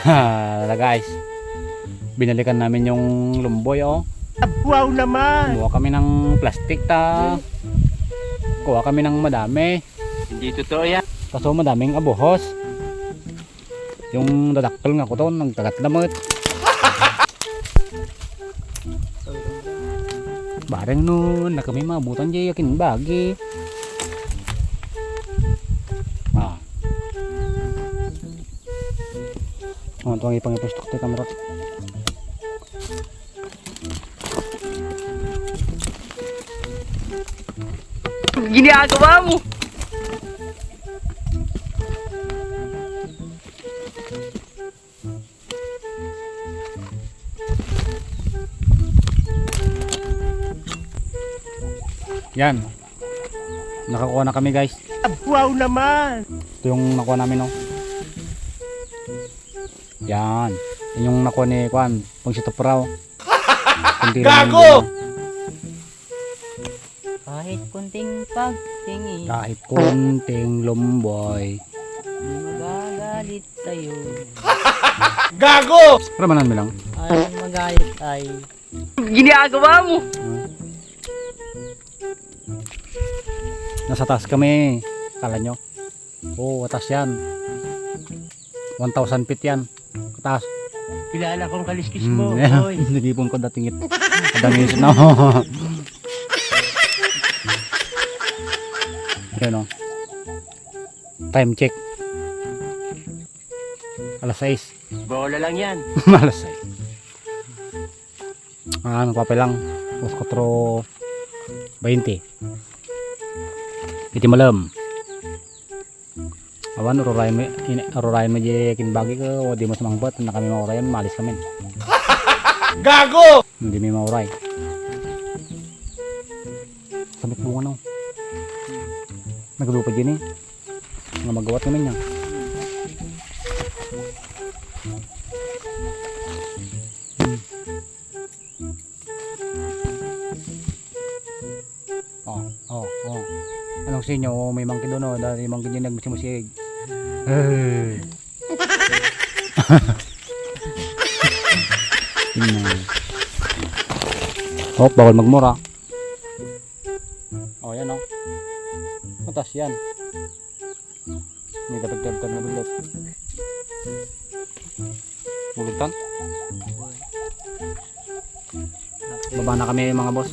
Hala guys, binalikan namin yung lumboy oh. Wow naman! Kuha kami ng plastic ta. Kuha kami ng madami. Hindi totoo yan. Kaso madaming abuhos. Yung dadakkel nga ko to, nagkagatlamot. Bareng nun, na kami mabutan dyan yakin bagi. Ah. Oh, ito ang ipang-ipustok tayo kamera. Ginagawa mo! Yan. Nakakuha na kami guys. Wow naman! Ito yung nakuha namin oh. Yan. Yan yung nakuha ni Kwan. Pang sito praw. Gago! Kahit kunting pagtingin, Kahit kunting lumboy. di magagalit sa'yo. Gago! Ramanan mo lang. Ay magalit ay Ginagawa mo! Nasa taas kami. Kala nyo. Oo, atas yan. 1,000 feet yan. Kataas. Kilala kong kaliskis mo, Yan. boy. Nagipon ko datingit. Kadangis na. Yan o. Time check. Alas 6. Bola lang yan. Alas 6. Nagpapay lang. Alas 4:20. Iti malam. Awan, arurayan mo di kinbagi ka o di mo sumangbat na kami maurayan, malis kami. Gago! Hindi may mauray. Samit bunga no. Naglupa din eh. Nga magawat naman niya. Oh. Anong sa inyo? Oh, may mangkin doon oh. Dahil yung mangkin yung nagmusimusig. Oh, bawal magmura. Oh, yan oh. Matas yan. Hindi dapat na dulot. Bulutan. Baba na kami mga boss.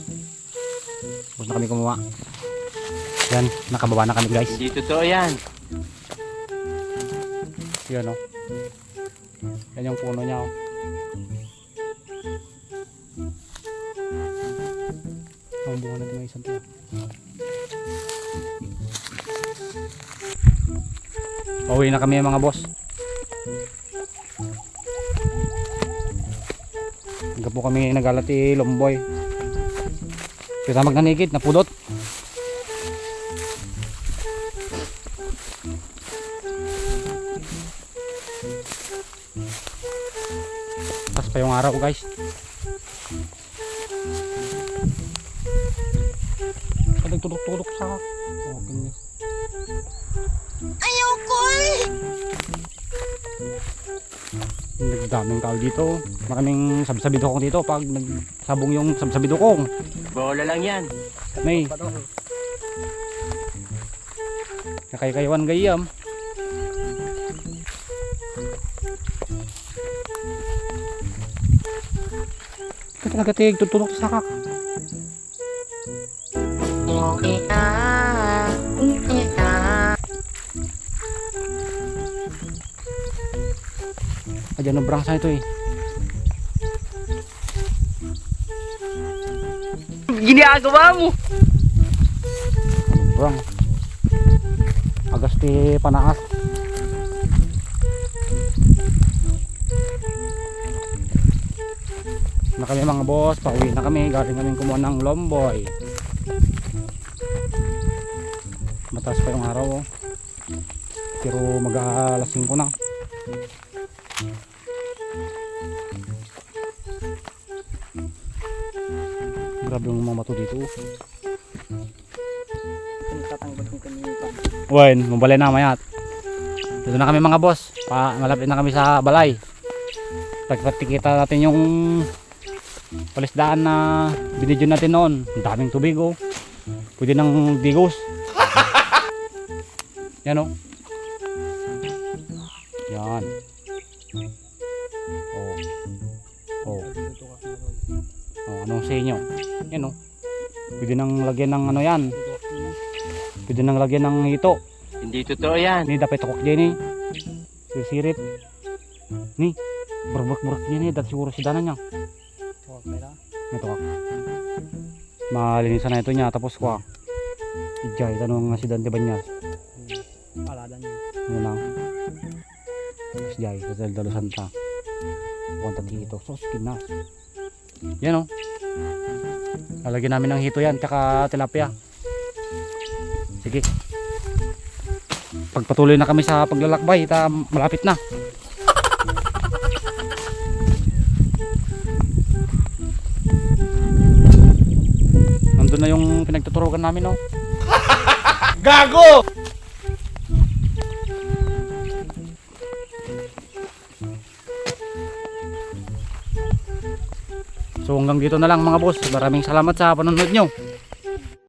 Tapos na kami kumuha. Yan, nakababa na kami guys. Hindi totoo yan. Yan o. Yan yung puno niya o. Ang bunga na din may isang tiyo. Pauwi na kami mga boss. Hanggang po kami nagalati lomboy. Kita magnanigid, napudot. Tas pa yung araw guys. Nagtulok-tulok sa oh, goodness. Nagdaming tao dito. Maraming sabsabido kong dito pag nagsabong yung sabsabido kong. Bola lang yan. May kakay-kaywan gayam. Ito talaga tig tutulok sa sakak. Ayan ang brangsa ito eh. Ginagawa mo! Brang. Agasti panaas. Na kami mga boss, pauwi na kami. Galing kami kumuha ng lomboy. Mataas pa yung araw oh. Pero mag-aalas 5 na. Grabe yung mga mato dito. Natatanggap yung kanina pa. Wen, mabalay na mayat. Dito na kami mga boss. Malapit na kami sa balay. Pagpatikita natin yung palisdaan na binidyo natin noon. Ang daming tubig oh. Pwede ng digos. Yan oh. Yan. Oh. Oh. Oh, anong sa inyo? Yan oh. Pwede nang lagyan ng ano yan. Pwede nang lagyan ng hito. Hindi totoo yan. Ni dapat tukok din eh. Sirip. Ni. Burak-burak din eh. Dati siguro si Dana niya. Ito ka. Malinisan na ito niya. Tapos ko. Ijay. Tanong nga si Dan, diba niya? Paladan niya. Ano lang. Tapos Ijay. Sa Dalo Santa. Punta dito. Sos, kinas. Yan o. Lalagyan namin ng hito yan. Tsaka tilapia. Sige. Pagpatuloy na kami sa paglalakbay. Malapit na. Nandun na yung pinagtuturukan namin oh. Gago! So hanggang dito na lang mga boss. Maraming salamat sa panonood nyo.